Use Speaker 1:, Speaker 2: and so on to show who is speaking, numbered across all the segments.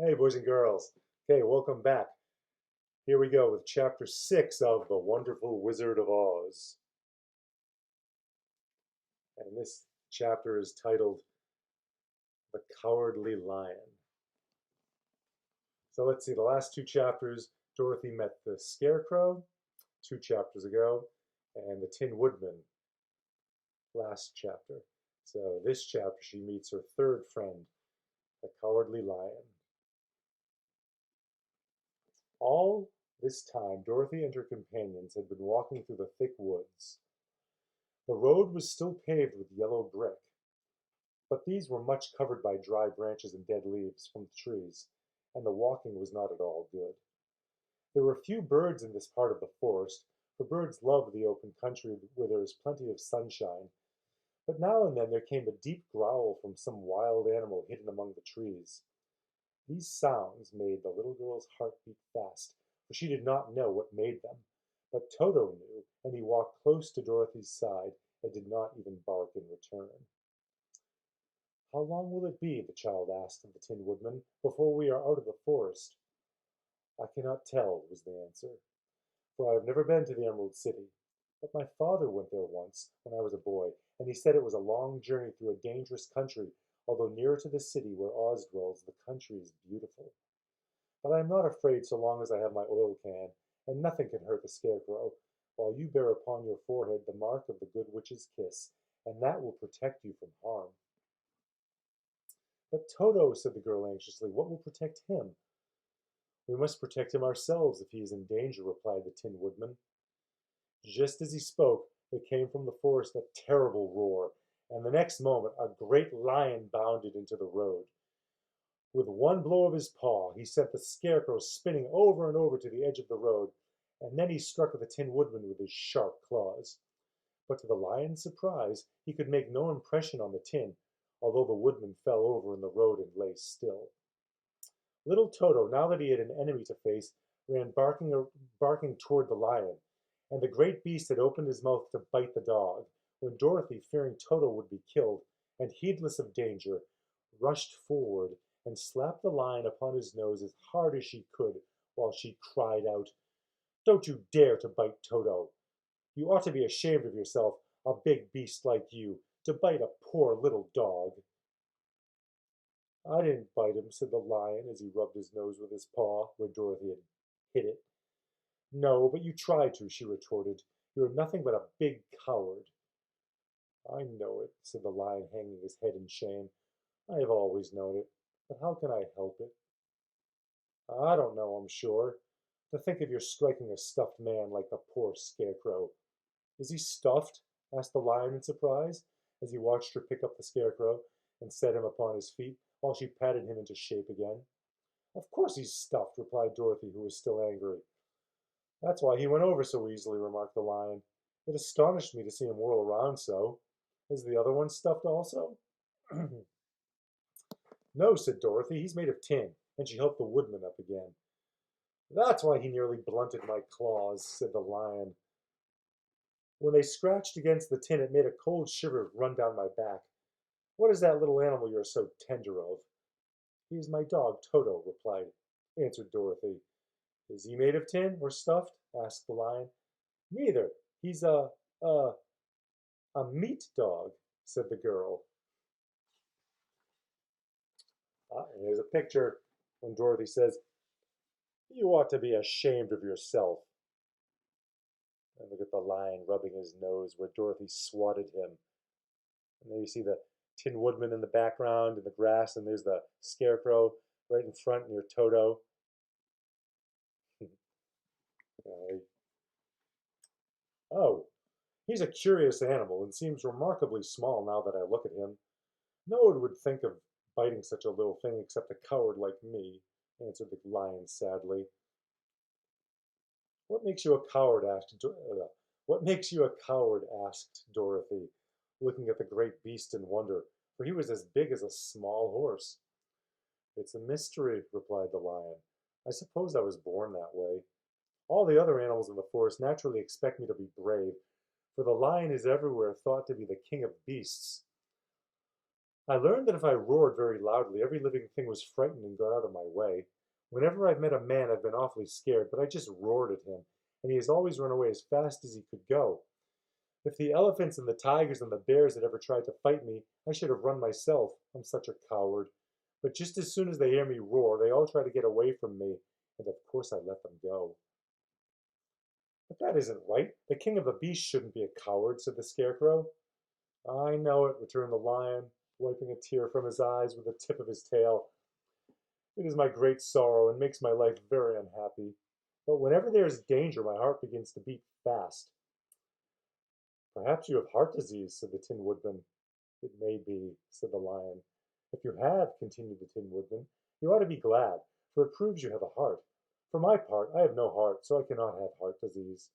Speaker 1: Hey, boys and girls. Okay, welcome back. Here we go with chapter 6 of The Wonderful Wizard of Oz. And this chapter is titled The Cowardly Lion. So let's see, the last two chapters, Dorothy met the Scarecrow 2 chapters ago, and the Tin Woodman last chapter. So this chapter, she meets her third friend, the Cowardly Lion. All this time, Dorothy and her companions had been walking through the thick woods. The road was still paved with yellow brick, but these were much covered by dry branches and dead leaves from the trees, and the walking was not at all good. There were few birds in this part of the forest, for birds love the open country where there is plenty of sunshine, but now and then there came a deep growl from some wild animal hidden among the trees. These sounds made the little girl's heart beat fast, for she did not know what made them. But Toto knew, and he walked close to Dorothy's side and did not even bark in return. "How long will it be," the child asked of the Tin Woodman, "before we are out of the forest?" "I cannot tell," was the answer, "for I have never been to the Emerald City. But my father went there once, when I was a boy, and he said it was a long journey through a dangerous country, although nearer to the city where Oz dwells the country is beautiful. But I am not afraid so long as I have my oil can, and nothing can hurt the Scarecrow, while you bear upon your forehead the mark of the Good Witch's kiss, and that will protect you from harm." "But Toto," said the girl anxiously, "what will protect him?" "We must protect him ourselves if he is in danger," replied the Tin Woodman. Just as he spoke, there came from the forest a terrible roar, and the next moment a great lion bounded into the road. With one blow of his paw, he sent the Scarecrow spinning over and over to the edge of the road, and then he struck the Tin Woodman with his sharp claws. But to the lion's surprise, he could make no impression on the tin, although the Woodman fell over in the road and lay still. Little Toto, now that he had an enemy to face, ran barking toward the lion, and the great beast had opened his mouth to bite the dog, when Dorothy, fearing Toto would be killed, and heedless of danger, rushed forward and slapped the lion upon his nose as hard as she could, while she cried out, "Don't you dare to bite Toto! You ought to be ashamed of yourself, a big beast like you, to bite a poor little dog." "I didn't bite him," said the lion as he rubbed his nose with his paw where Dorothy had hit it. "No, but you tried to," she retorted. "You're nothing but a big coward." "I know it," said the lion, hanging his head in shame. "I have always known it, but how can I help it?" "I don't know, I'm sure. To think of your striking a stuffed man like the poor Scarecrow." "Is he stuffed?" asked the lion in surprise, as he watched her pick up the Scarecrow and set him upon his feet, while she patted him into shape again. "Of course he's stuffed," replied Dorothy, who was still angry. "That's why he went over so easily," remarked the lion. "It astonished me to see him whirl around so. Is the other one stuffed also?" "No," said Dorothy, "he's made of tin," and she helped the Woodman up again. "That's why he nearly blunted my claws," said the lion. "When they scratched against the tin it made a cold shiver run down my back. What is that little animal you're so tender of?" "He is my dog, Toto," answered Dorothy. "Is he made of tin or stuffed?" asked the lion. "Neither. He's a a meat dog," said the girl. And here's a picture when Dorothy says, "You ought to be ashamed of yourself." And look at the lion rubbing his nose where Dorothy swatted him. And there you see the Tin Woodman in the background in the grass, and there's the Scarecrow right in front near Toto. Oh, he's a curious animal and seems remarkably small now that I look at him. No one would think of biting such a little thing except a coward like me," answered the lion sadly. "What makes you a coward?" "What makes you a coward?" asked Dorothy, looking at the great beast in wonder, for he was as big as a small horse. "It's a mystery," replied the lion. "I suppose I was born that way. All the other animals in the forest naturally expect me to be brave, for the lion is everywhere thought to be the king of beasts. I learned that if I roared very loudly, every living thing was frightened and got out of my way. Whenever I've met a man, I've been awfully scared, but I just roared at him, and he has always run away as fast as he could go. If the elephants and the tigers and the bears had ever tried to fight me, I should have run myself. I'm such a coward. But just as soon as they hear me roar, they all try to get away from me, and of course I let them go. But that isn't right. The king of the beasts shouldn't be a coward, said the scarecrow. I know it, returned the lion, wiping a tear from his eyes with the tip of his tail. It is my great sorrow and makes my life very unhappy. But whenever there is danger, my heart begins to beat fast. Perhaps you have heart disease, said the Tin Woodman. It may be, said the lion. If you have, continued the Tin Woodman, you ought to be glad, for it proves you have a heart. For my part, I have no heart, so I cannot have heart disease.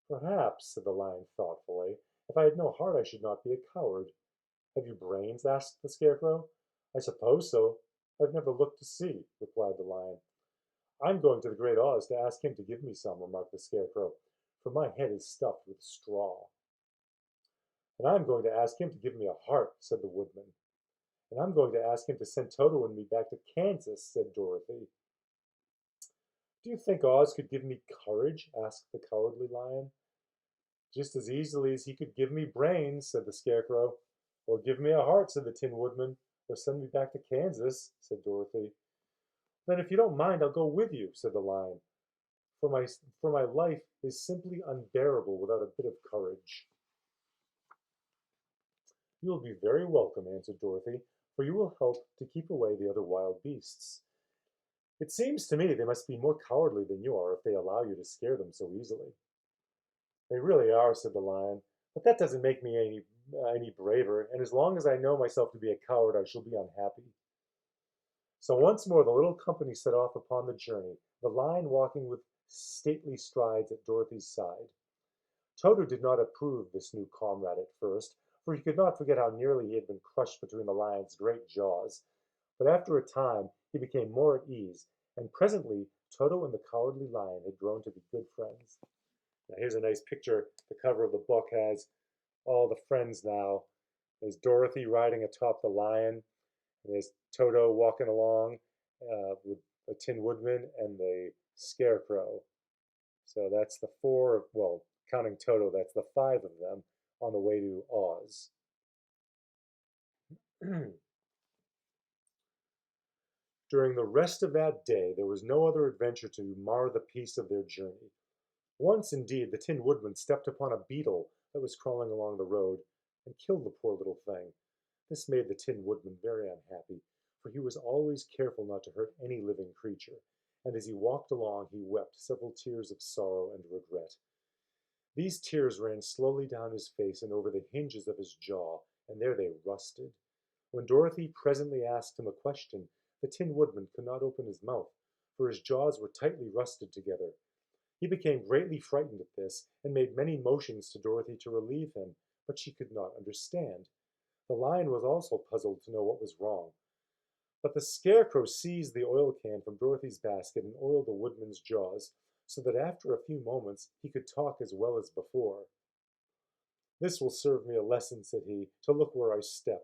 Speaker 1: Perhaps, said the lion thoughtfully, if I had no heart I should not be a coward. Have you brains? Asked the scarecrow. I suppose so. I've never looked to see, replied the lion. I'm going to the Great Oz to ask him to give me some, remarked the scarecrow, for my head is stuffed with straw. And I'm going to ask him to give me a heart, said the woodman. And I'm going to ask him to send Toto and me back to Kansas, said Dorothy. Do you think Oz could give me courage? Asked the cowardly lion. Just as easily as he could give me brains, said the scarecrow. Or give me a heart, said the Tin Woodman. Or send me back to Kansas, said Dorothy. Then if you don't mind, I'll go with you, said the lion. For my life is simply unbearable without a bit of courage. You will be very welcome, answered Dorothy, for you will help to keep away the other wild beasts. It seems to me they must be more cowardly than you are if they allow you to scare them so easily. They really are, said the lion, but that doesn't make me any braver, and as long as I know myself to be a coward, I shall be unhappy. So once more the little company set off upon the journey, the lion walking with stately strides at Dorothy's side. Toto did not approve this new comrade at first, for he could not forget how nearly he had been crushed between the lion's great jaws. But after a time he became more at ease, and presently Toto and the cowardly lion had grown to be good friends. Now here's a nice picture. The cover of the book has all the friends now. There's Dorothy riding atop the lion. And there's Toto walking along with the Tin Woodman and the Scarecrow. So that's the four, well, counting Toto, that's the five of them on the way to Oz. During the rest of that day, there was no other adventure to mar the peace of their journey. Once, indeed, the Tin Woodman stepped upon a beetle that was crawling along the road and killed the poor little thing. This made the Tin Woodman very unhappy, for he was always careful not to hurt any living creature, and as he walked along he wept several tears of sorrow and regret. These tears ran slowly down his face and over the hinges of his jaw, and there they rusted. When Dorothy presently asked him a question, the Tin Woodman could not open his mouth, for his jaws were tightly rusted together. He became greatly frightened at this, and made many motions to Dorothy to relieve him, but she could not understand. The lion was also puzzled to know what was wrong. But the Scarecrow seized the oil can from Dorothy's basket and oiled the woodman's jaws, so that after a few moments he could talk as well as before. This will serve me a lesson, said he, to look where I step,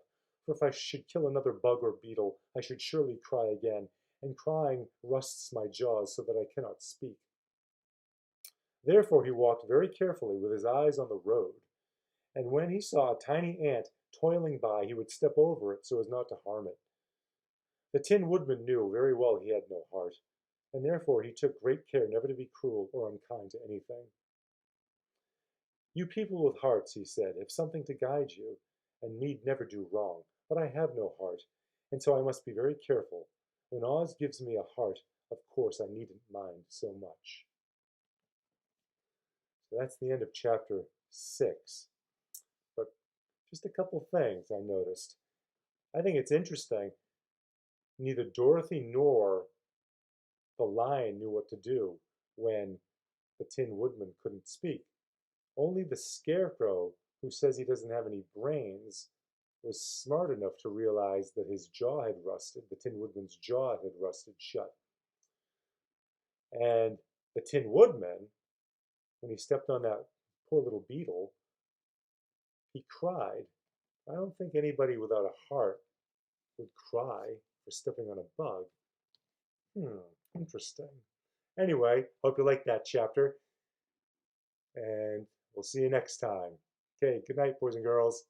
Speaker 1: for if I should kill another bug or beetle, I should surely cry again, and crying rusts my jaws so that I cannot speak. Therefore he walked very carefully with his eyes on the road, and when he saw a tiny ant toiling by he would step over it so as not to harm it. The Tin Woodman knew very well he had no heart, and therefore he took great care never to be cruel or unkind to anything. You people with hearts, he said, have something to guide you, and need never do wrong, but I have no heart, and so I must be very careful. When Oz gives me a heart, of course I needn't mind so much. So that's the end of chapter 6. But just a couple things I noticed. I think it's interesting. Neither Dorothy nor the lion knew what to do when the Tin Woodman couldn't speak. Only the Scarecrow, who says he doesn't have any brains, was smart enough to realize that his jaw had rusted, the Tin Woodman's jaw had rusted shut. And the Tin Woodman, when he stepped on that poor little beetle, he cried I don't think anybody without a heart would cry for stepping on a bug. Interesting. Anyway, hope you liked that chapter, and we'll see you next time. Okay, good night, boys and girls.